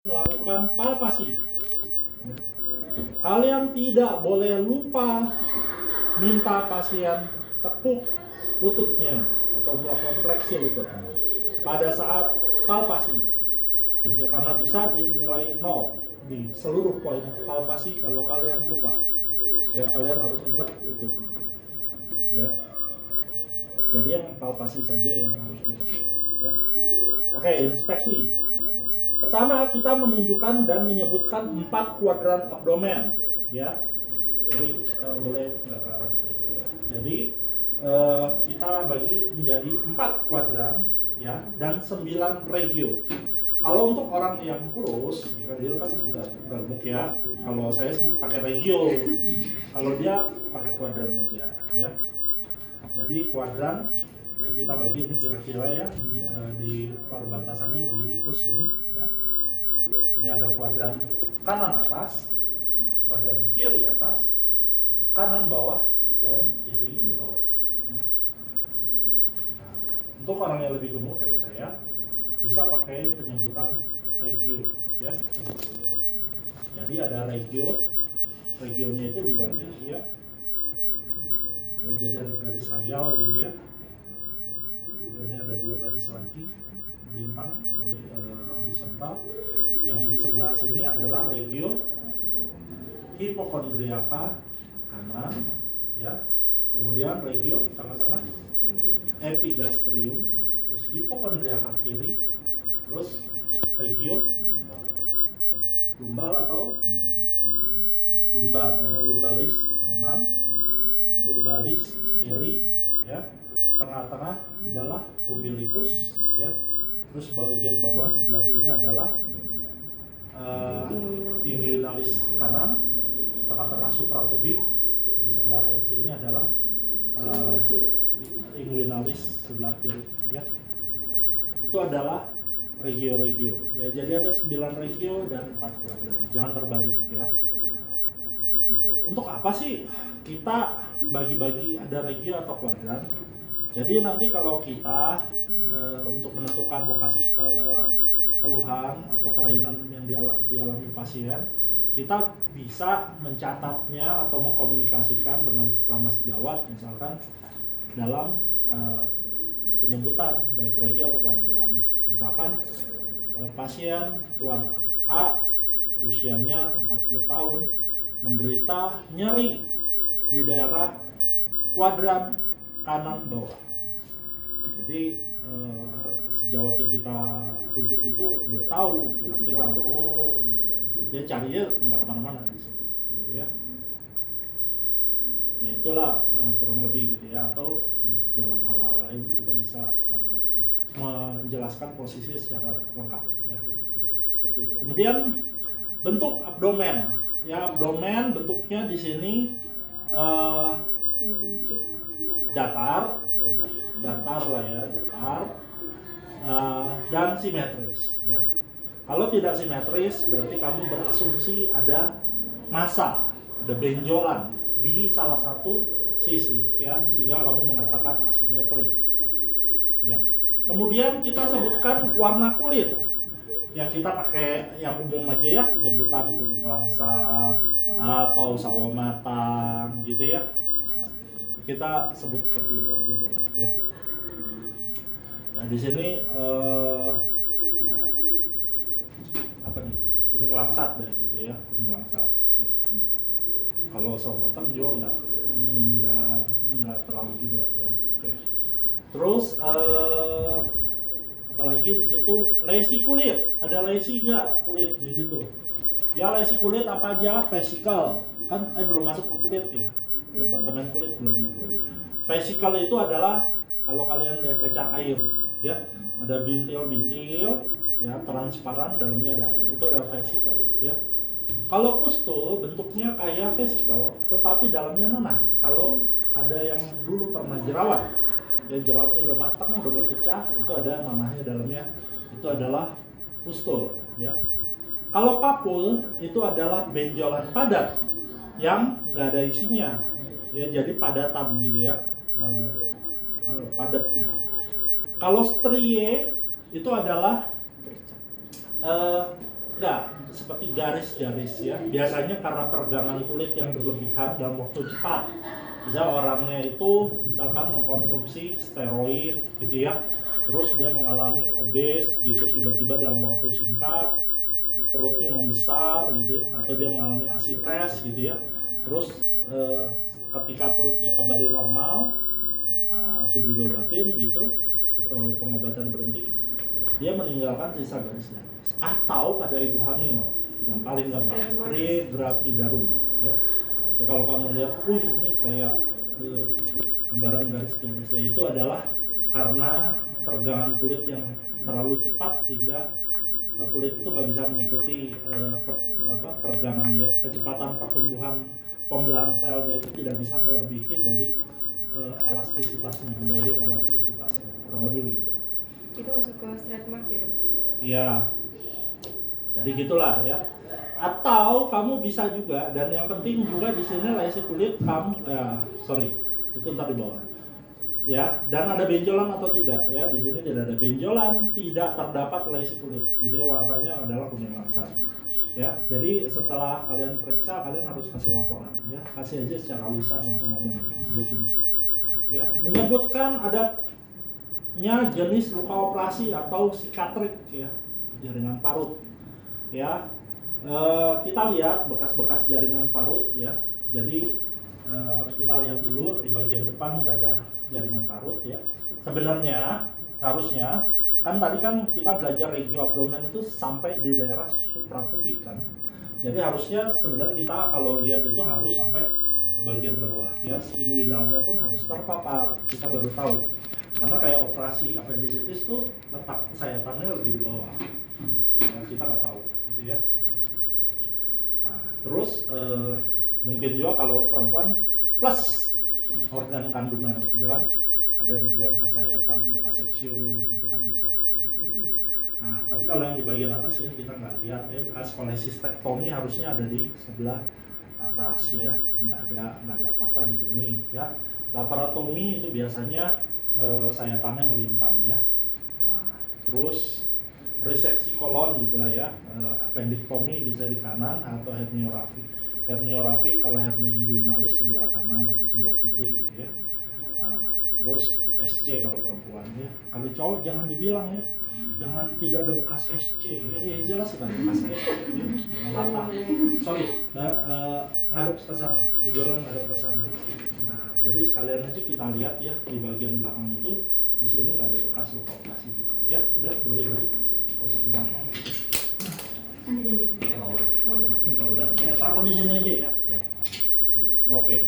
melakukan palpasi. Kalian tidak boleh lupa minta pasien tekuk lututnya atau melakukan fleksi lutut pada saat palpasi. Ya, karena bisa dinilai 0 di seluruh poin palpasi kalau kalian lupa. Ya, kalian harus ingat itu. Ya. Jadi yang palpasi saja yang harus ditekuk. Ya. Oke, inspeksi. Pertama, kita menunjukkan dan menyebutkan 4 kuadran abdomen, ya. Jadi boleh jadi kita bagi menjadi 4 kuadran, ya, dan 9 regio. Kalau untuk orang yang kurus, ya, dia kan enggak gemuk ya. Kalau saya sih pakai regio. Kalau dia pakai kuadran aja, ya. Jadi kuadran ya kita bagi ini kira-kira ya di perbatasannya umbilicus ini ya. Ini ada kuadran kanan atas, kuadran kiri atas, kanan bawah, dan kiri bawah. Nah, untuk orang yang lebih gemuk kayak saya bisa pakai penyebutan regio ya. Jadi ada regio, regionya itu dibagi ya. Ya, jadi ada garis sayal gitu ya. Ini ada 2 garis lagi bintang horizontal. Yang di sebelah sini adalah regio hipokondriaka kanan, ya. Kemudian regio tengah-tengah epigastrium, terus hipokondriaka kiri, terus regio lumbal atau lumbal, ya, lumbalis kanan, lumbalis kiri, ya. Tengah-tengah adalah umbilicus, ya. Terus bagian bawah sebelah sini adalah inguinalis kanan, tengah-tengah suprapubik. Di sebelah yang sini adalah inguinalis sebelah kiri, ya. Itu adalah regio-regio, ya. Jadi ada 9 regio dan 4 kuadran. Jangan terbalik, ya. Gitu. Untuk apa sih kita bagi-bagi ada regio atau kuadran? Jadi nanti kalau kita untuk menentukan lokasi keluhan atau kelainan yang dialami pasien, kita bisa mencatatnya atau mengkomunikasikan dengan sesama sejawat, misalkan dalam penyebutan baik regio atau kuadran. Misalkan pasien Tuan A usianya 40 tahun menderita nyeri di daerah kuadran kanan bawah. Jadi sejawat yang kita rujuk itu udah tahu kira-kira oh iya, dia carinya nggak kemana-mana di situ, gitu ya. Ya itulah kurang lebih gitu ya. Atau dalam hal-hal lain kita bisa menjelaskan posisi secara lengkap ya, seperti itu. Kemudian bentuk abdomen, ya, abdomen bentuknya di sini datar, ya, datar lah ya, datar dan simetris. Ya. Kalau tidak simetris berarti kamu berasumsi ada massa, ada benjolan di salah satu sisi, ya, sehingga kamu mengatakan asimetri. Ya. Kemudian kita sebutkan warna kulit. Ya kita pakai yang umum aja ya, penyebutan kuning langsat atau sawo matang gitu ya. Kita sebut seperti itu aja boleh ya. Ya di sini apa nih, kuning langsat deh gitu ya, kuning langsat. Kalau sawo matang juga nggak terlalu juga ya. Oke. Terus apalagi di situ lesi kulit, ada lesi nggak kulit di situ? Ya lesi kulit apa aja? Vesikel kan belum masuk ke kulit ya, departemen kulit belum ya. Vesikel itu adalah kalau kalian lihat kecar air, ya ada bintil-bintil, ya transparan dalamnya ada air, itu adalah vesikel, ya. Kalau pustul bentuknya kayak vesikel, tetapi dalamnya nanah. Kalau ada yang dulu pernah jerawat, ya jerawatnya udah matang, udah berpecah, itu ada nanahnya dalamnya, itu adalah pustul, ya. Kalau papul itu adalah benjolan padat yang nggak ada isinya, ya jadi padatan gitu ya, padat. Ya. Kalau strie itu adalah Enggak, seperti garis-garis ya. Biasanya karena peregangan kulit yang berlebihan dalam waktu cepat. Bisa orangnya itu misalkan mengkonsumsi steroid gitu ya. Terus dia mengalami obes gitu tiba-tiba dalam waktu singkat, perutnya membesar gitu ya, atau dia mengalami asites gitu ya. Terus ketika perutnya kembali normal, sudah diobatin gitu atau pengobatan berhenti, dia meninggalkan sisa garis-garis. Atau pada ibu hamil yang paling gampang, strep gravidarum ya. Ya kalau kamu lihat, ini kayak gambaran garis-garisnya, itu adalah karena pergangan kulit yang terlalu cepat sehingga kulit itu nggak bisa mengikuti pergangan ya, kecepatan pertumbuhan pembelahan selnya itu tidak bisa melebihi dari elastisitasnya, dari elastisitasnya, kurang lebih gitu. Itu masuk ke stretch mark ya? Iya. Jadi gitulah ya. Atau kamu bisa juga, dan yang penting juga di sini lesi kulit kamu, itu ntar di bawah. Ya, dan ada benjolan atau tidak ya? Di sini tidak ada benjolan, tidak terdapat lesi kulit. Jadi warnanya adalah kuning langsat. Ya, jadi setelah kalian periksa, kalian harus kasih laporan ya. Kasih aja secara lisan, langsung ngomong. Ya, menyebutkan adatnya jenis luka operasi atau sikatrik ya, jaringan parut. Ya, kita lihat bekas-bekas jaringan parut ya. Jadi kita lihat dulu di bagian depan nggak ada jaringan parut ya. Sebenarnya harusnya kan tadi kan kita belajar regio abdomen itu sampai di daerah suprapubik kan. Jadi harusnya sebenarnya kita kalau lihat itu harus sampai ke bagian bawah ya. Inguinalnya pun harus terpapar. Kita baru tahu. Karena kayak operasi appendicitis tuh letak sayatannya lebih di bawah. Ya, kita nggak tahu gitu ya. Nah, terus mungkin juga kalau perempuan plus organ kandungan, ya kan? Ada yang bisa bekas sayatan, bekas seksio, itu kan bisa. Nah, tapi kalau yang di bagian atas ini kita nggak lihat ya, bekas kolesistektomi harusnya ada di sebelah atas ya, nggak ada apa-apa di sini ya. Laparotomi itu biasanya sayatannya melintang ya. Nah, terus reseksi kolon juga ya, appendektomi bisa di kanan atau herniorafi. Herniorafi kalau hernia inguinalis sebelah kanan atau sebelah kiri gitu ya. Terus SC kalau perempuan ya. Kalau cowok jangan dibilang ya, jangan tidak ada bekas SC ya, jelas kan bekas SC ya. Mata. Sorry, ngadep ke sana, tiduran ngadep ke sana. Nah, jadi sekalian aja kita lihat ya di bagian belakang itu, di sini nggak ada bekas luka operasi juga ya. Udah boleh balik. Posisi belakang. Ya, taruh di sini aja ya. Oke.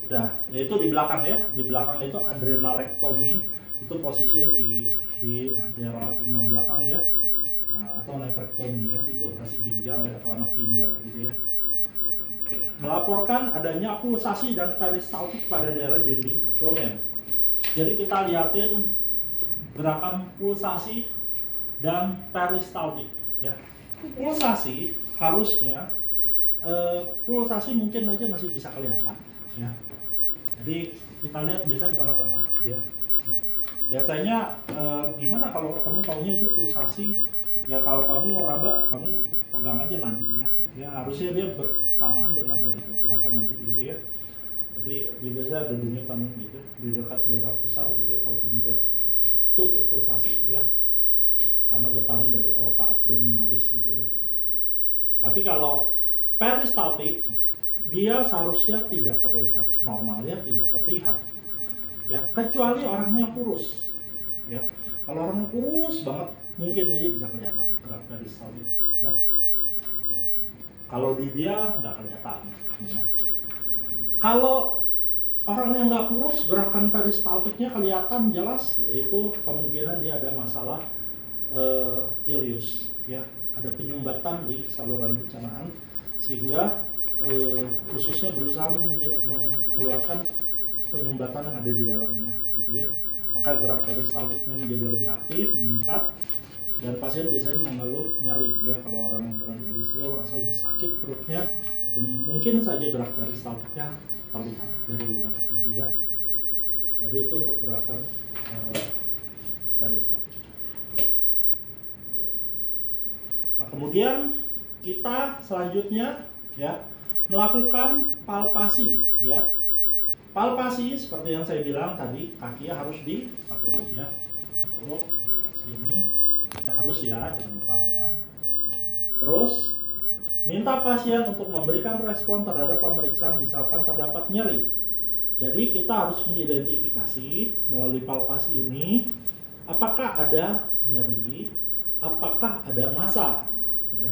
Nah, yaitu di belakang ya. Di belakang itu adrenalektomi, itu posisinya di daerah pinggang belakang ya. Nah, atau nefrektomi ya, itu operasi ginjal ya, atau anak ginjal gitu ya. Oke. Melaporkan adanya pulsasi dan peristaltik pada daerah dinding abdomen. Jadi kita liatin gerakan pulsasi dan peristaltik ya. Pulsasi harusnya pulsasi mungkin aja masih bisa kelihatan ya. Jadi kita lihat biasa di tengah-tengah ya. Biasanya gimana kalau kamu taunya itu pulsasi ya, kalau kamu raba kamu pegang aja nadinya ya, harusnya dia bersamaan dengan gerakan nadi gitu ya. Jadi biasa ada denyutan gitu di dekat daerah pusar gitu ya, kalau kamu lihat itu untuk pulsasi ya, karena getaran dari aorta abdominalis gitu ya. Tapi kalau peristaltik dia seharusnya tidak terlihat, normalnya tidak terlihat ya, kecuali orangnya kurus ya. Kalau orangnya kurus banget mungkin aja bisa kelihatan gerak peristaltik ya. Kalau di dia nggak kelihatan ya. Kalau orang yang nggak kurus, gerakan peristaltiknya kelihatan jelas, yaitu kemungkinan dia ada masalah ileus ya, ada penyumbatan di saluran pencernaan sehingga ususnya berusaha mengeluarkan penyumbatan yang ada di dalamnya gitu ya. Maka gerak peristaltiknya menjadi lebih aktif, meningkat, dan pasien biasanya mengeluh nyeri ya. Kalau orang dengan ileus rasanya sakit perutnya, dan mungkin saja gerak peristaltiknya terlihat dari luar gitu ya. Jadi itu untuk gerakan peristaltik. Nah, kemudian kita selanjutnya ya melakukan palpasi ya. Palpasi seperti yang saya bilang tadi, kakinya harus dipakai ya. Sini ya, harus ya, jangan lupa ya. Terus minta pasien untuk memberikan respon terhadap pemeriksaan misalkan terdapat nyeri. Jadi kita harus mengidentifikasi melalui palpasi ini apakah ada nyeri, apakah ada massa. Ya.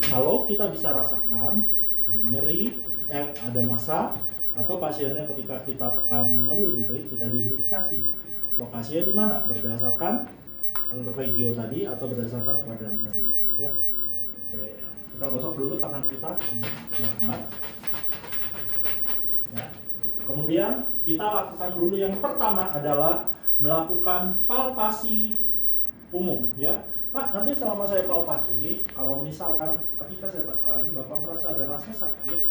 Kalau kita bisa rasakan ada nyeri, ada massa, atau pasiennya ketika kita tekan mengeluh nyeri, kita identifikasi lokasinya di mana berdasarkan regio tadi atau berdasarkan kuadran tadi. Ya. Oke, kita gosok dulu tangan kita biar hangat. Ya. Kemudian kita lakukan dulu yang pertama adalah melakukan palpasi umum ya. Pak, nanti selama saya palpasi, kalau misalkan ketika saya tekan, Bapak merasa ada rasa sakit,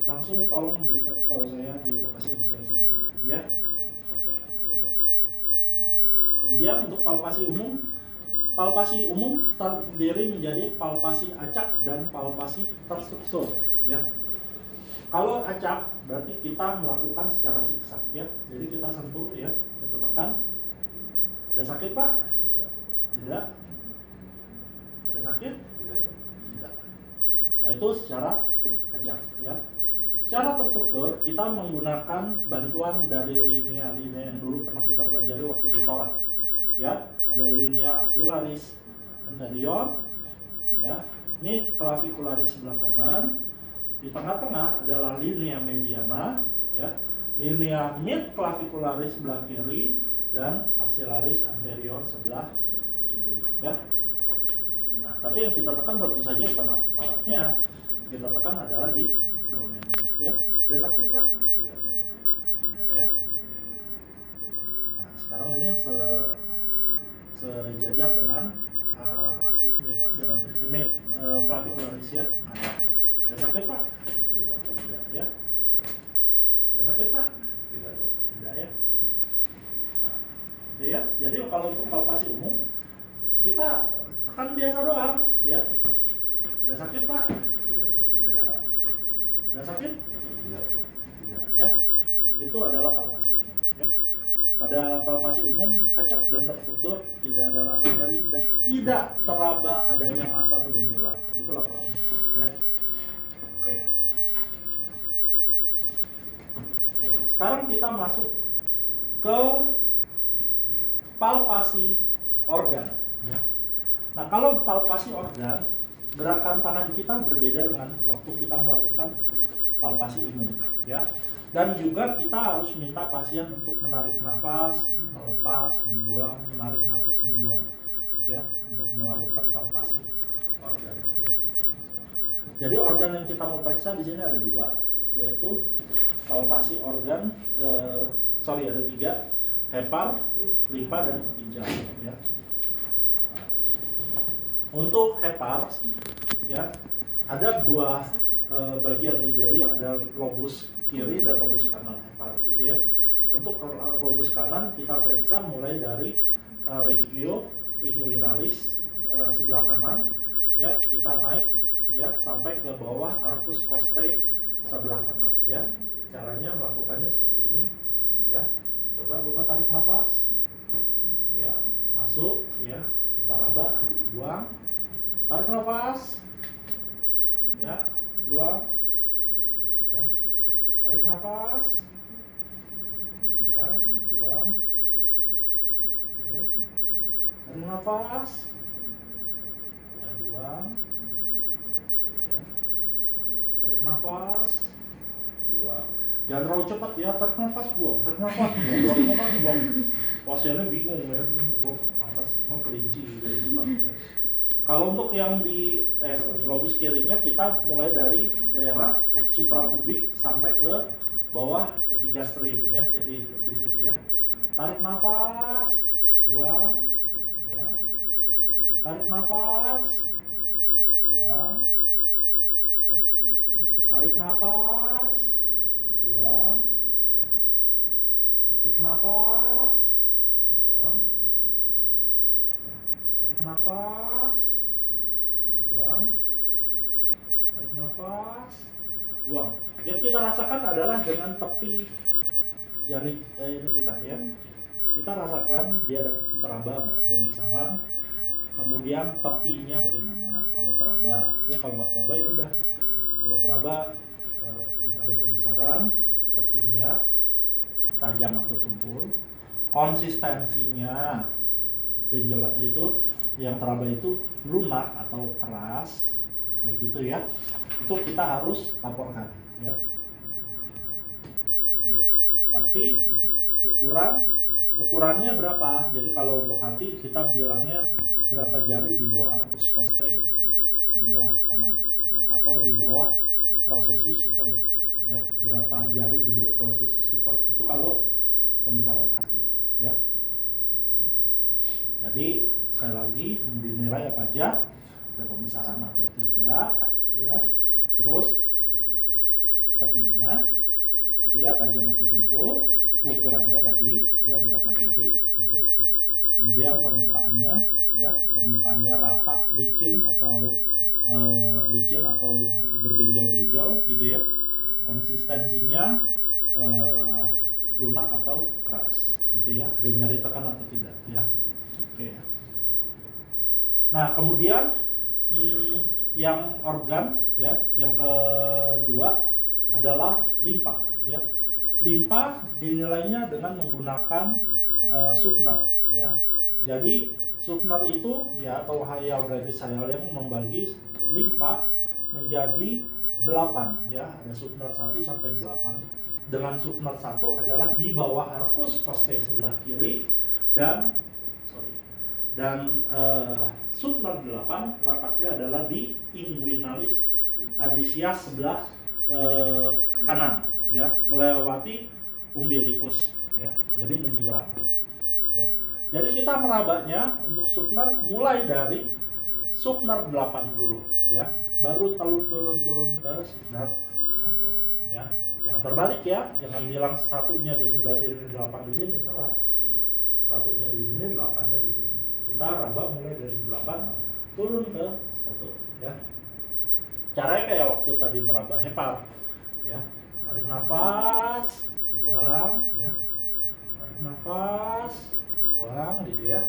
langsung tolong beritahu saya di lokasi yang saya sebut ya. Oke. Nah, kemudian untuk palpasi umum terdiri menjadi palpasi acak dan palpasi terstruktur ya. Kalau acak berarti kita melakukan secara siksak ya. Jadi kita sentuh ya, kita tekan. Ada sakit Pak? Tidak. Ada sakit? Tidak. Nah, itu secara acak ya. Secara terstruktur kita menggunakan bantuan dari linea-linea yang dulu pernah kita pelajari waktu di Torat. Ya, ada linea axillaris anterior ya. Ini clavicularis sebelah kanan. Di tengah-tengah adalah linea mediana ya. Linea mid clavicularis sebelah kiri dan axillaris anterior sebelah kiri ya. Nah, tapi yang kita tekan tentu saja bukan toraknya. Kita tekan adalah di domainnya ya. Ada sakit Pak? Tidak ya. Nah, sekarang ini sejajar dengan mid clavicularis ya. Ada sakit Pak? Tidak ya. Ada sakit Pak? Tidak ya. Nah, ya. Jadi kalau untuk palpasi umum kita tekan biasa doang ya. Ada sakit Pak? Tidak. Ada sakit? Tidak ya. Itu adalah palpasi umum ya. Pada palpasi umum acak dan terstruktur, tidak ada rasa nyeri dan tidak teraba adanya massa atau benjolan. Itulah problemnya ya. Oke. Sekarang kita masuk ke palpasi organ ya. Nah, kalau palpasi organ, gerakan tangan kita berbeda dengan waktu kita melakukan palpasi umum ya. Dan juga kita harus minta pasien untuk menarik nafas, melepas, membuang, menarik nafas, membuang ya, untuk melakukan palpasi organ ya. Jadi organ yang kita mau periksa di sini ada dua, yaitu palpasi organ, ada tiga, hepar, limpa, dan ginjal. Ya. Untuk hepar, ya ada dua bagian, jadi ada lobus kiri dan lobus kanan hepar, gitu ya. Untuk lobus kanan kita periksa mulai dari regio inguinalis sebelah kanan, ya kita naik ya sampai ke bawah arcus costae sebelah kanan ya. Caranya melakukannya seperti ini ya. Coba Bapak tarik nafas ya, masuk ya, kita raba, buang, tarik nafas ya, buang ya, tarik nafas ya, buang, oke, tarik nafas ya, buang. Tarik nafas, buang. Jangan terlalu cepat ya, tarik nafas, buang, tarik nafas, buang, tarik nafas, buang. Pasiennya bingung ya, buang nafas, emang kelinci dari cepat ya. Kalau untuk yang di lobus kirinya kita mulai dari daerah suprapubik sampai ke bawah epigastrim ya. Jadi di situ ya. Tarik nafas, buang, ya. Tarik nafas, buang. Tarik nafas, buang, tarik nafas, buang, tarik nafas, buang, nafas, buang. Yang kita rasakan adalah dengan tepi jari ini kita ya. Kita rasakan dia ada teraba, pembesaran, kemudian tepinya bagaimana. Kalau teraba, ya kalau nggak teraba ya udah. Kalau teraba ada pembesaran, tepinya tajam atau tumpul, konsistensinya benjolan itu yang teraba itu lunak atau keras kayak gitu ya. Itu kita harus laporkan ya. Oke. Tapi ukurannya berapa? Jadi kalau untuk hati kita bilangnya berapa jari di bawah arcus costae sebelah kanan ya, atau di bawah processus xiphoid ya, berapa jari di bawah processus xiphoid itu kalau pembesaran hati ya. Jadi sekali lagi dinilai apa aja, ada pembesaran atau tidak ya, terus tepinya tadi ya, tajam atau tumpul, ukurannya tadi ya berapa jari itu, kemudian permukaannya ya, permukaannya rata, licin atau berbenjol-benjol gitu ya, konsistensinya lunak atau keras gitu ya, ada nyeri tekan atau tidak ya. Oke. Nah kemudian yang organ ya, yang kedua adalah limpa ya. Limpa dinilainya dengan menggunakan Suffner ya. Jadi Suffner itu ya, atau Hayal British Hayal yang membagi limpa menjadi 8 ya, ada Suffner 1 sampai 8. Dengan Suffner 1 adalah di bawah arcus costae sebelah kiri, dan Suffner 8 letaknya adalah di inguinalis adisias sebelah kanan ya, melewati umbilicus ya, jadi menyilang ya. Jadi kita merabanya untuk Suffner mulai dari Suffner 8 dulu ya, baru turun ke Suffner 1 ya. Jangan terbalik ya, jangan bilang satunya di sebelah sini, 8 di sini, salah. Satunya di sini, 8-nya di sini. Kita raba mulai dari 8 turun ke 1 ya. Caranya kayak waktu tadi meraba hepar ya. Tarik nafas, buang ya. Tarik nafas, buang gitu ya.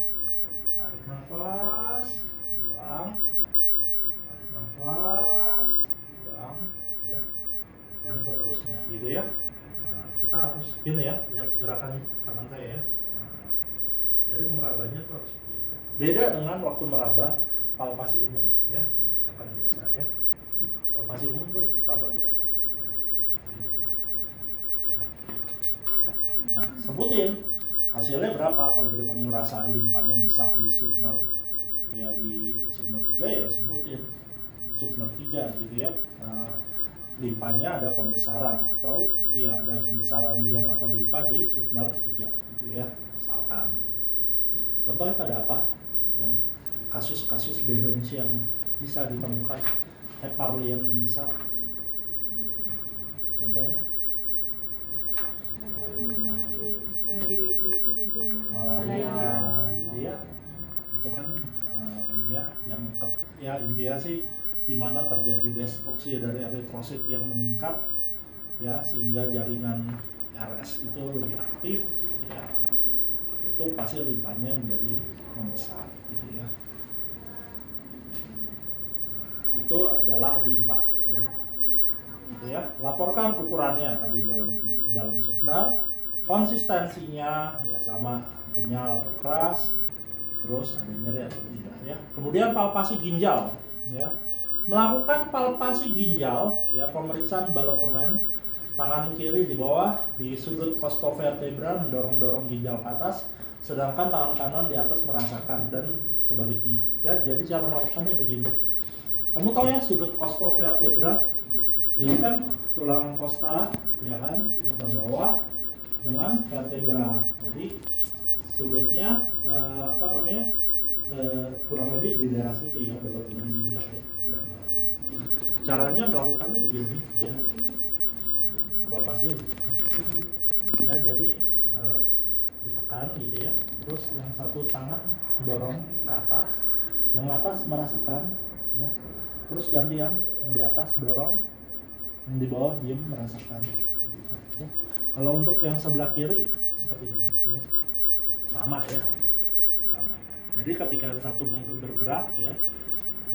Tarik nafas, buang. Tarik nafas, buang ya. Dan seterusnya gitu ya. Nah, kita harus gini ya, lihat gerakan tangan saya ya. Nah, jadi merabanya tuh harus begitu. Beda dengan waktu meraba palpasi umum ya, tekan biasa ya. Palpasi umum tuh raba biasa. Nah, sebutin hasilnya berapa. Kalau kamu ngerasa limpanya besar di Suffner ya, di Suffner 3 ya sebutin Suffner 3 gitu ya. Nah, limpanya ada pembesaran atau ya ada pembesaran lian atau limpa di Suffner 3 gitu ya, misalkan. Contohnya pada apa yang kasus-kasus di Indonesia yang bisa ditemukan hepar lian membesar, contohnya malaria gitu ya, itu kan ya yang ya intinya sih di mana terjadi destruksi dari eritrosit yang meningkat ya, sehingga jaringan RS itu lebih aktif ya, itu pasti limpanya menjadi membesar gitu ya. Itu adalah limpa ya. Gitu ya. Laporkan ukurannya tadi dalam Suffner, konsistensinya ya sama, kenyal atau keras, terus ada nyeri atau tidak ya. Kemudian palpasi ginjal ya. Melakukan palpasi ginjal ya, pemeriksaan balotemen, tangan kiri di bawah di sudut costovertebra mendorong-dorong ginjal ke atas, sedangkan tangan kanan di atas merasakan, dan sebaliknya ya. Jadi cara melakukannya begini. Kamu tahu ya sudut costovertebra ini kan tulang kosta ya kan, yang terbawah dengan vertebra. Jadi sudutnya kurang lebih di daerah situ ya, balotemen ginjal ya. Caranya melakukannya begini ya, palpasi ya, jadi ditekan gitu ya, terus yang satu tangan dorong ke atas, yang atas merasakan ya, terus ganti yang di atas dorong, yang di bawah diem merasakan. Ya. Kalau untuk yang sebelah kiri seperti ini, ya. Sama ya, sama. Jadi ketika satu bergerak ya,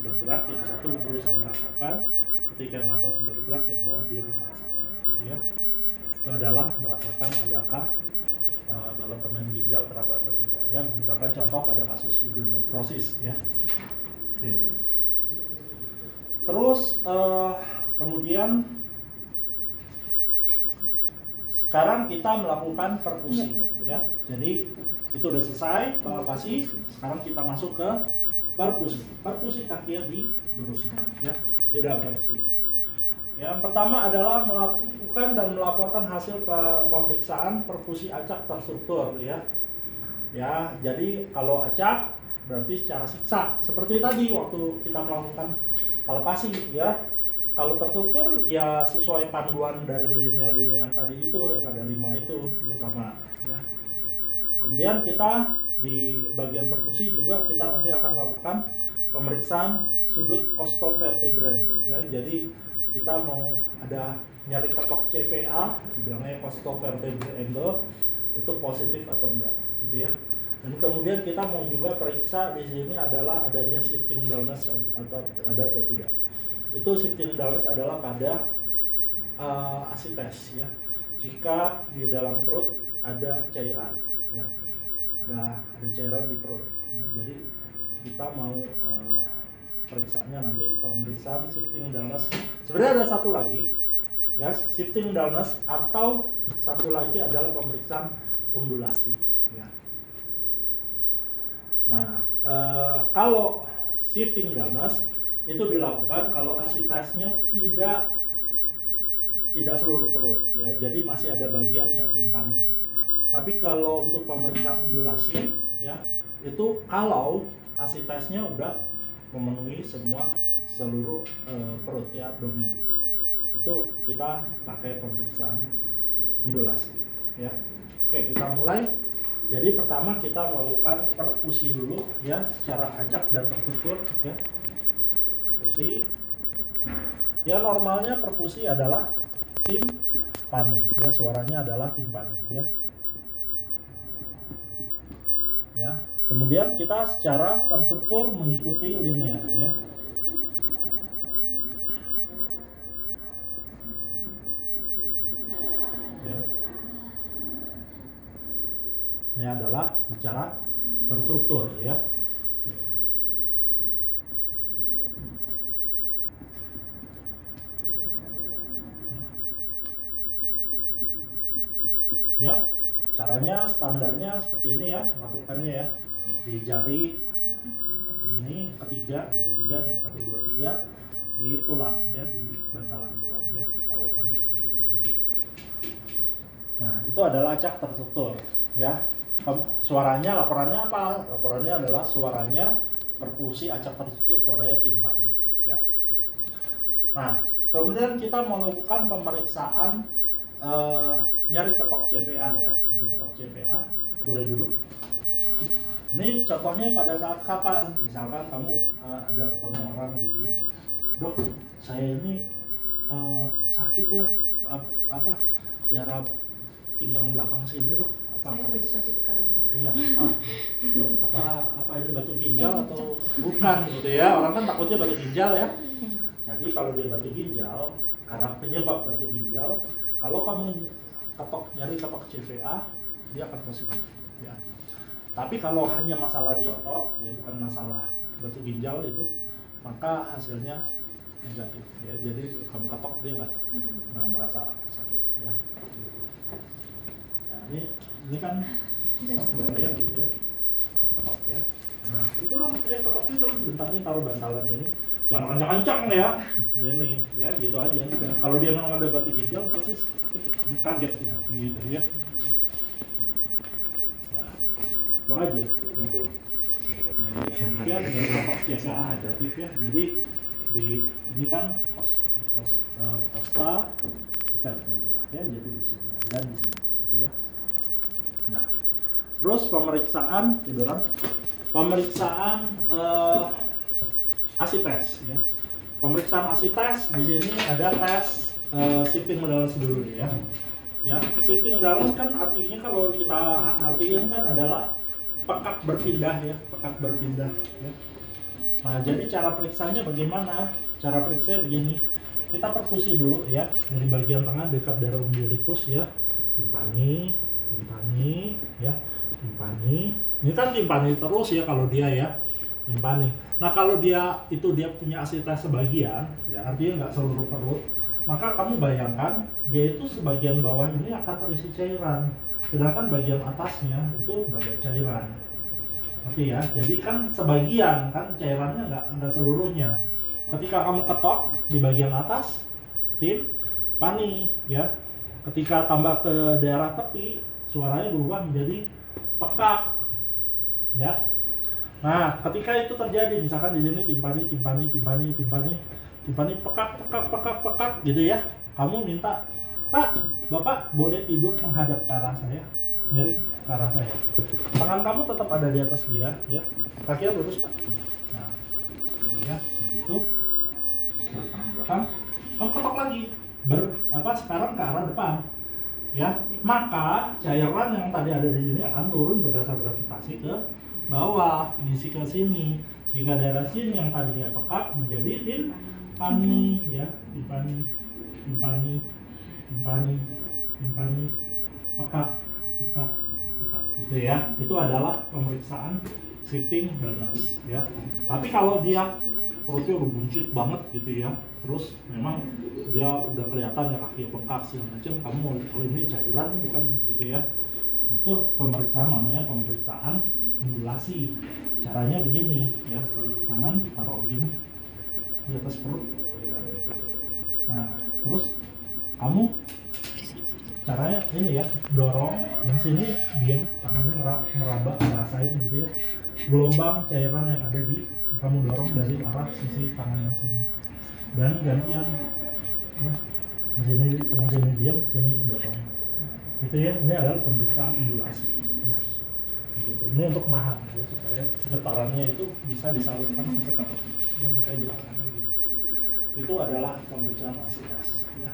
yang satu berusaha merasakan, ketika yang atas bergerak, yang bawah diem merasakan. Gitu ya. Itu adalah merasakan adakah balotemen ginjal teraba atau tidak ya. Misalkan contoh pada kasus hidronefrosis ya. Oke. Terus kemudian sekarang kita melakukan perkusi ya. Jadi itu udah selesai palpasi. Sekarang kita masuk ke perkusi. Perkusi kakinya diluruskan ya. Tidak fleksi. Yang pertama adalah melakukan dan melaporkan hasil pemeriksaan perkusi acak terstruktur ya. Ya, jadi kalau acak berarti secara siksa seperti tadi waktu kita melakukan palpasi ya. Kalau terstruktur ya sesuai panduan dari linear-linear tadi itu yang ada 5 itu ya sama ya. Kemudian kita di bagian perkusi juga kita nanti akan lakukan pemeriksaan sudut costovertebrae ya. Jadi kita mau ada nyari ketok CVA, dibilangnya costovertebrae angle itu positif atau enggak gitu ya. Dan kemudian kita mau juga periksa di sini adalah adanya shifting dullness atau ada atau tidak. Itu shifting dullness adalah pada asites ya. Jika di dalam perut ada cairan ya. Ada cairan di perut ya. Jadi kita mau periksanya nanti pemeriksaan shifting dullness. Sebenarnya ada satu lagi ya, shifting dullness atau satu lagi adalah pemeriksaan undulasi ya. Nah, kalau shifting dullness itu dilakukan kalau asitesnya tidak seluruh perut ya, jadi masih ada bagian yang timpani. Tapi kalau untuk pemeriksaan undulasi ya, itu kalau asitesnya udah memenuhi seluruh perut ya, abdomen, itu kita pakai pemeriksaan undulasi ya. Oke, kita mulai. Jadi pertama kita melakukan perkusi dulu ya, secara acak dan terstruktur ya. Perkusi. Ya normalnya perkusi adalah timpani ya, suaranya adalah timpani ya. Ya, kemudian kita secara terstruktur mengikuti linear ya. Ini adalah secara terstruktur ya. Ya, caranya standarnya seperti ini ya, lakukannya ya. Di jari ini ketiga, jari 3 ya, 1 2 3 di tulang ya, di bantalan tulang ya, lakukan. Nah, itu adalah acak terstruktur ya. Suaranya, laporannya apa? Laporannya adalah suaranya perkusi acak terstruktur, suaranya timpani ya. Nah, kemudian kita melakukan pemeriksaan nyari ketok CVA ya. Nyari ketok CVA, boleh duduk. Ini contohnya pada saat kapan? Misalkan kamu ada ketemu orang gitu ya, dok, saya ini sakit ya, apa daerah pinggang belakang sini dok. Saya lagi sakit sekarang. Iya, apa ini batu ginjal atau bukan gitu ya? Orang kan takutnya batu ginjal ya. Jadi kalau dia batu ginjal, karena penyebab batu ginjal, kalau kamu nyari ketok CVA, dia akan positif. Ya. Tapi kalau hanya masalah di otot, ya bukan masalah batu ginjal itu, maka hasilnya negatif. Ya. Jadi kamu ketok dia nggak merasa sakit. Ya. Nah, ini kan ya gitu ya. Nah, ketok ya. Nah, itu dong ya, ketoknya cuma sebentar nih, taruh bantalan ini. Jangan kencang-kencang ya. Ini ya gitu aja. Kalau dia memang ada batu ginjal pasti sakit, kaget ya gitu ya. Nah, itu aja. Ya, biasa adaptif ya. Jadi di ini kan costa vertebra ya, jadi di sini dan di sini gitu ya. Nah, terus pemeriksaan asites ya. pemeriksaan ASI-tes. Di sini ada tes shifting balance dulu nih ya. Ya, shifting balance kan artinya kalau kita artiin kan adalah pekat berpindah ya, pekat berpindah ya. Nah, jadi cara periksanya bagaimana? Cara periksa begini. Kita perkusi dulu ya, dari bagian tengah dekat darah umbilikus ya. Timpani ya, timpani. Ini kan timpani terus ya kalau dia ya, timpani. Nah, kalau dia punya ASI-tes sebagian, ya artinya nggak seluruh perut, maka kamu bayangkan dia itu sebagian bawah ini akan terisi cairan, sedangkan bagian atasnya itu nggak ada cairan. Ngerti ya? Jadi kan sebagian kan cairannya nggak seluruhnya. Ketika kamu ketok di bagian atas, timpani ya. Ketika tambah ke daerah tepi, suaranya berubah menjadi pekak, ya. Nah, ketika itu terjadi, misalkan di sini timpani, pekak, gitu ya. Kamu minta, Pak, Bapak boleh tidur menghadap ke arah saya, miring ke arah saya. Tangan kamu tetap ada di atas dia, ya. Kakinya lurus, Pak. Nah, ya, begitu. Nah, tangan belakang, kamu ketok lagi. Sekarang ke arah depan, ya, maka cairan yang tadi ada di sini akan turun berdasar gravitasi ke bawah, ngisi ke sini, sehingga daerah sini yang tadinya pekak menjadi timpani, ya, timpani, pekak, gitu ya. Itu adalah pemeriksaan shifting balance, ya. Tapi kalau dia perutnya udah buncit banget gitu ya, terus memang dia udah kelihatan ya kaki bengkak segala macam, kamu ini cairan bukan gitu ya, itu pemeriksaan namanya pemeriksaan ambulasi. Caranya begini ya, tangan taruh begini di atas perut ya. Nah, terus kamu caranya ini ya, dorong yang sini, diam, tangannya meraba, ngerasain gitu ya gelombang cairan yang ada di, kamu dorong dari arah sisi tangan yang sini dan gantian ya. Yang sini diam, sini dorong gitu ya. Ini adalah pemeriksaan ambulasi ya. Gitu. Ini untuk nahan ya, supaya getarannya itu bisa disalurkan sampai ke tepi ya, makanya dilakukan lagi. Itu adalah pemeriksaan ASI-tes ya.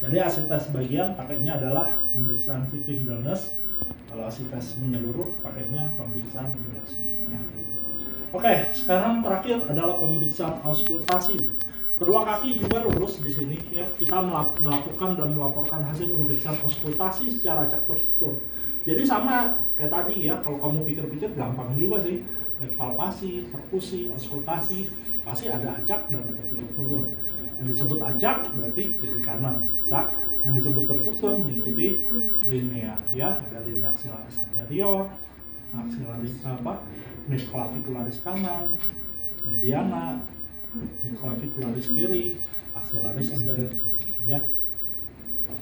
Jadi ASI-tes bagian pakainya adalah pemeriksaan shifting balance. Kalau ASI-tes menyeluruh pakainya pemeriksaan ambulasi ya. Oke, sekarang terakhir adalah pemeriksaan auskultasi. Kedua kaki juga lurus di sini ya. Kita melakukan dan melaporkan hasil pemeriksaan auskultasi secara acak terstruktur. Jadi sama kayak tadi ya, kalau kamu pikir-pikir gampang juga sih. Palpasi, perkusi, auskultasi, pasti ada acak dan ada terstruktur. Yang disebut acak berarti kiri kanan zigzag, yang disebut terstruktur mengikuti linea ya. Ada linea axillaris anterior, axillaris midclavicularis kanan, mediana, midclavicularis kiri, axillaris anterior ya.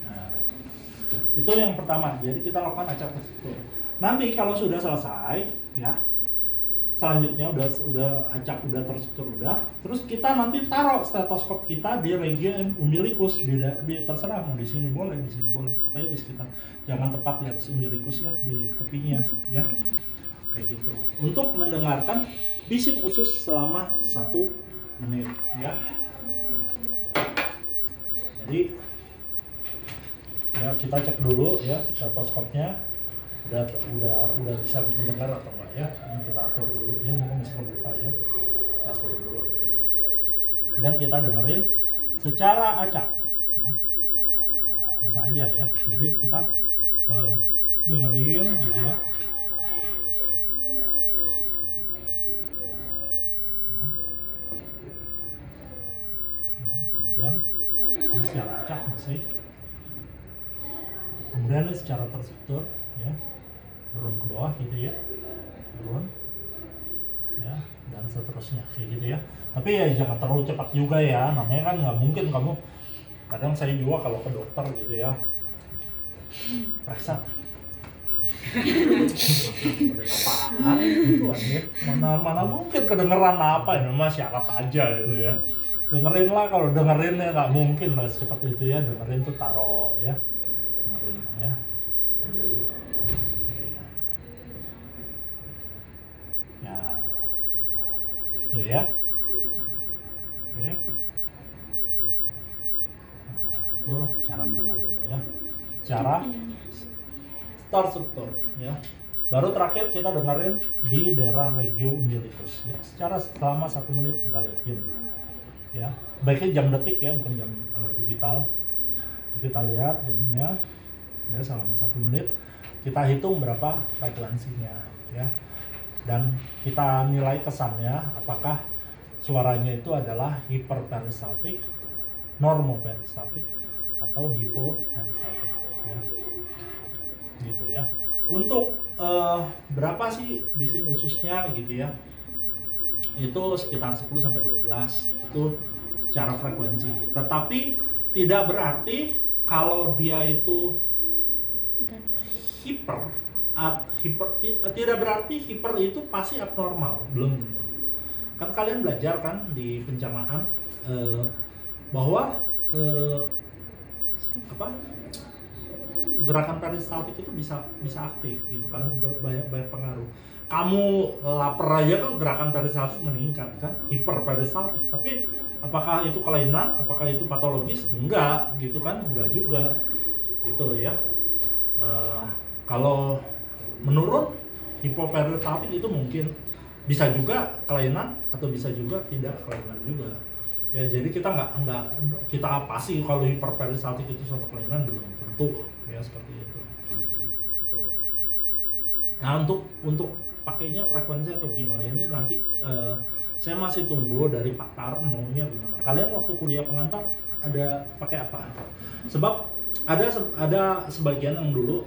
Nah, itu yang pertama. Jadi kita lakukan acak terstruktur. Nanti kalau sudah selesai ya, selanjutnya udah acak, udah terstruktur, udah, terus kita nanti taruh stetoskop kita di region umbilikus, di terserah mau di sini boleh, kayak di sekitar, jangan tepat di atas umbilikus ya, di tepinya ya, kayak gitu, untuk mendengarkan bisik usus selama 1 menit ya. Jadi ya kita cek dulu ya stetoskopnya udah bisa mendengar atau enggak ya. Ini kita atur dulu ya, mungkin bisa buka ya, kita atur dulu dan kita dengerin secara acak ya, biasa aja ya. Jadi kita dengerin gitu ya. Kemudian ini secara acak masih, kemudian ini secara terstruktur ya, turun ke bawah gitu ya, turun ya, dan seterusnya kayak gitu ya. Tapi ya jangan terlalu cepat juga ya, namanya kan nggak mungkin kamu, kadang saya juga kalau ke dokter gitu ya, periksa apaan gitu aja, mana mungkin kedengeran apa ini, mah syarat aja gitu ya. Dengerin lah, kalau dengerin ya nggak mungkin lah secepat itu ya, dengerin tuh taro ya, dengerin ya. Ya, itu ya. Oke. Itu cara mendengarnya ya. Cara star struktur ya. Baru terakhir kita dengerin di daerah regio umbilicus ya. Secara selama 1 menit kita lihat jam ya. Baiknya jam detik ya, bukan jam digital. Kita lihat jamnya ya selama 1 menit. Kita hitung berapa frekuensinya ya. Dan kita nilai kesannya apakah suaranya itu adalah hiperperistaltik, normoperistaltik atau hipoperistaltik ya. Gitu ya. Untuk berapa sih bising ususnya gitu ya, itu sekitar 10 sampai 12 itu secara frekuensi, tetapi tidak berarti kalau dia itu tidak berarti hiper itu pasti abnormal, belum tentu. Kan kalian belajar kan di pencernaan bahwa gerakan peristaltik itu bisa aktif gitu kan, banyak pengaruh. Kamu lapar aja kan gerakan peristaltik meningkat kan, hiperperistaltik. Tapi apakah itu kelainan, apakah itu patologis? Enggak gitu kan, enggak juga gitu ya. Kalau menurut hipoperistaltik itu mungkin bisa juga kelainan atau bisa juga tidak kelainan juga ya. Jadi kita nggak kita apa sih kalau hiperperistaltik itu suatu kelainan, belum tentu ya, seperti itu. Tuh. Nah untuk pakainya frekuensi atau gimana ini nanti saya masih tunggu dari pakar maunya gimana. Kalian waktu kuliah pengantar ada pakai apa? Sebab ada sebagian yang dulu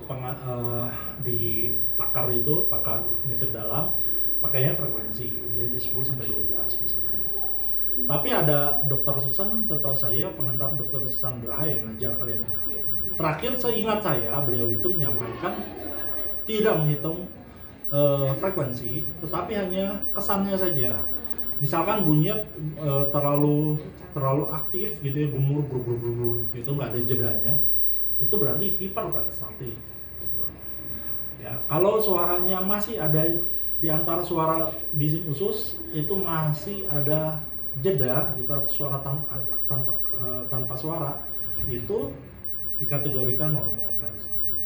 di pakar itu, pakar penyakit dalam, pakainya frekuensi jadi 10 sampai 12 misalkan. Tapi ada Dokter Susan, setahu saya pengantar Dokter Susan Braha yang ngajar kalian ya. Terakhir seingat saya beliau itu menyampaikan tidak menghitung frekuensi, tetapi hanya kesannya saja. Misalkan bunyinya terlalu aktif gitu ya, gumur gitu, nggak ada jedanya, itu berarti hiperperistaltik. Ya, kalau suaranya masih ada di antara suara bising usus itu masih ada jeda gitu, atau suara tanpa suara, itu dikategorikan normoperistaltik.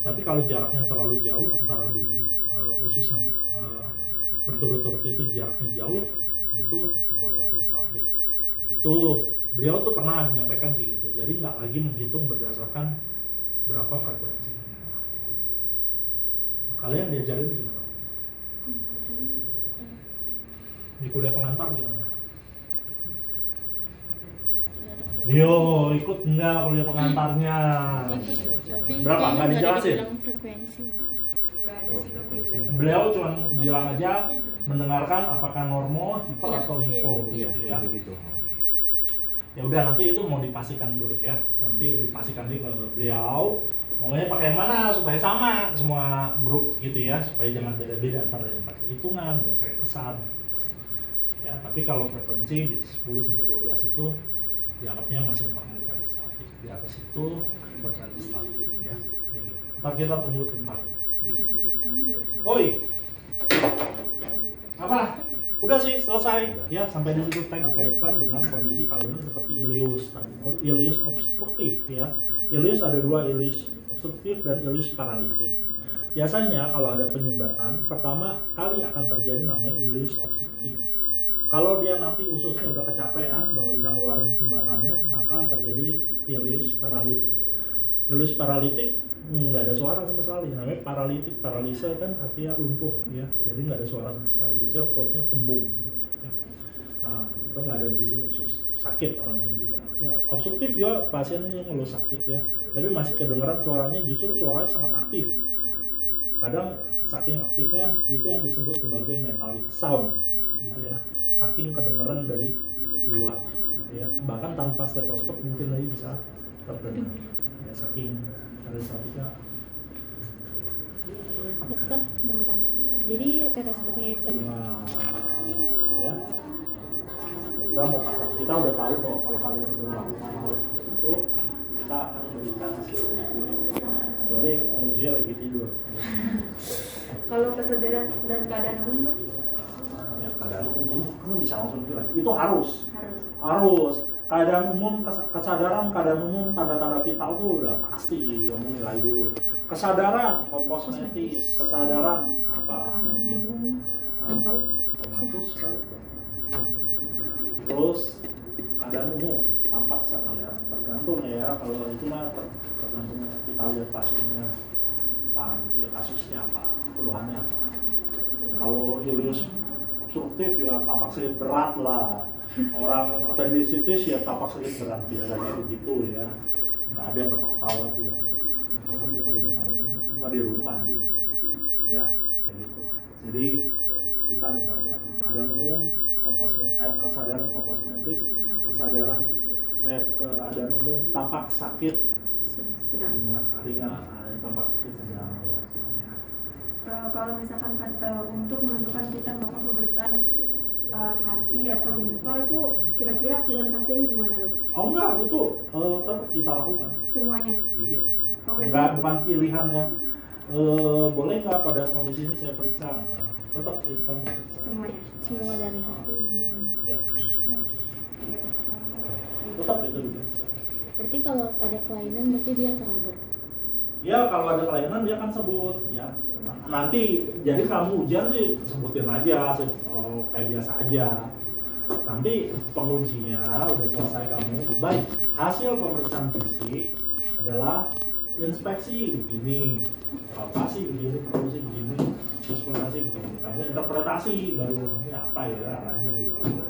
Tapi kalau jaraknya terlalu jauh antara bunyi usus yang berturut-turut itu jaraknya jauh, itu hipoperistaltik. Itu beliau tuh pernah menyampaikan kayak gitu. Jadi nggak lagi menghitung berdasarkan berapa frekuensinya. Kalian diajarin gimana? Di kuliah pengantar gimana? Yo, ikut enggak kuliah pengantarnya? Berapa? Nggak dijelasin? Beliau cuma bilang aja mendengarkan apakah normo, hiper atau hipo gitu ya. Ya udah, nanti itu mau dipastikan dulu ya. Nanti dipastikan nih ke beliau maunya pakai yang mana supaya sama semua grup gitu ya, supaya jangan beda-beda antara yang pakai hitungan dan pakai kesan. Ya, tapi kalau frekuensi di 10 sampai 12 itu dianggapnya masih normoperistaltik. Di atas itu hiperperistaltik ya. Gitu. Ntar kita tunggu tentang. Oi. Apa? Udah sih, selesai. Ya, sampai di situ tag dikaitkan dengan kondisi kelainan seperti ileus tadi. Ileus obstruktif ya. Ileus ada dua, ileus obstruktif dan ileus paralitik. Biasanya kalau ada penyumbatan, pertama kali akan terjadi namanya ileus obstruktif. Kalau dia nanti ususnya udah kecapean, udah nggak bisa ngeluarin sumbatannya, maka terjadi ileus paralitik. Ileus paralitik nggak ada suara sama sekali, namanya paralitik. Paralisa kan artinya lumpuh ya, jadi nggak ada suara sama sekali. Biasanya perutnya kembung ya. Nah, itu nggak ada bising usus, sakit orangnya juga ya. Obstruktif ya, pasiennya yang ngeluh sakit ya, tapi masih kedengeran suaranya, justru suaranya sangat aktif. Kadang saking aktifnya itu yang disebut sebagai metallic sound gitu ya, saking kedengeran dari luar gitu ya, bahkan tanpa stetoskop mungkin lagi bisa terdengar ya, saking peristaltiknya. Dokter mau tanya, jadi peristaltik itu ya, kita mau pasang, kita udah tahu kok kalau kalian belum melakukan hal itu, kita akan berikan hasil. Kecuali pengujinya lagi tidur. Kalau kesadaran dan keadaan umum Ya, keadaan umum kamu bisa langsung bilang itu harus keadaan umum, kesadaran keadaan umum, tanda-tanda vital tuh udah pasti kamu nilai dulu. Kesadaran kosmetis, kesadaran apa? Komatus kan. Terus keadaan umum tampak ya tergantung ya, kalau itu mah tergantung kita lihat pasiennya apa gitu ya, kasusnya apa, keluhannya apa. Kalau ileus obstruktif ya tampak sakit berat lah, orang appendicitis ya tampak sakit berat biasanya begitu ya, nggak ada yang ketawa dia sakit ringan, cuma di rumah gitu ya, kayak gitu. Jadi kita nilainya keadaan umum, kesadaran kosmetis, kesadaran keadaan umum tampak sakit sedang. ringan tampak sakit sedang ya. Kalau misalkan untuk menentukan kita melakukan pemeriksaan hati atau limpa itu kira-kira keluhan pasien gimana dok? Oh enggak, itu tetap kita lakukan. Semuanya? Iya. Oh, berarti- Enggak, bukan pilihan yang boleh nggak pada kondisi ini saya periksa, enggak. Tetap itu kami periksa. Semuanya? Semua dari hati jangan. Ya, Iya. tetap itu diperiksa. Berarti kalau ada kelainan berarti dia terabur. Ya kalau ada kelainan dia akan sebut ya. Nanti jadi kamu ujian sih sebutin aja kayak biasa aja. Nanti pengujinya udah selesai kamu, baik hasil pemeriksaan fisik adalah inspeksi begini, palpasi begini, pulsi begini, muskulasi begini. Kamu interpretasi baru ini apa ya arahnya gitu.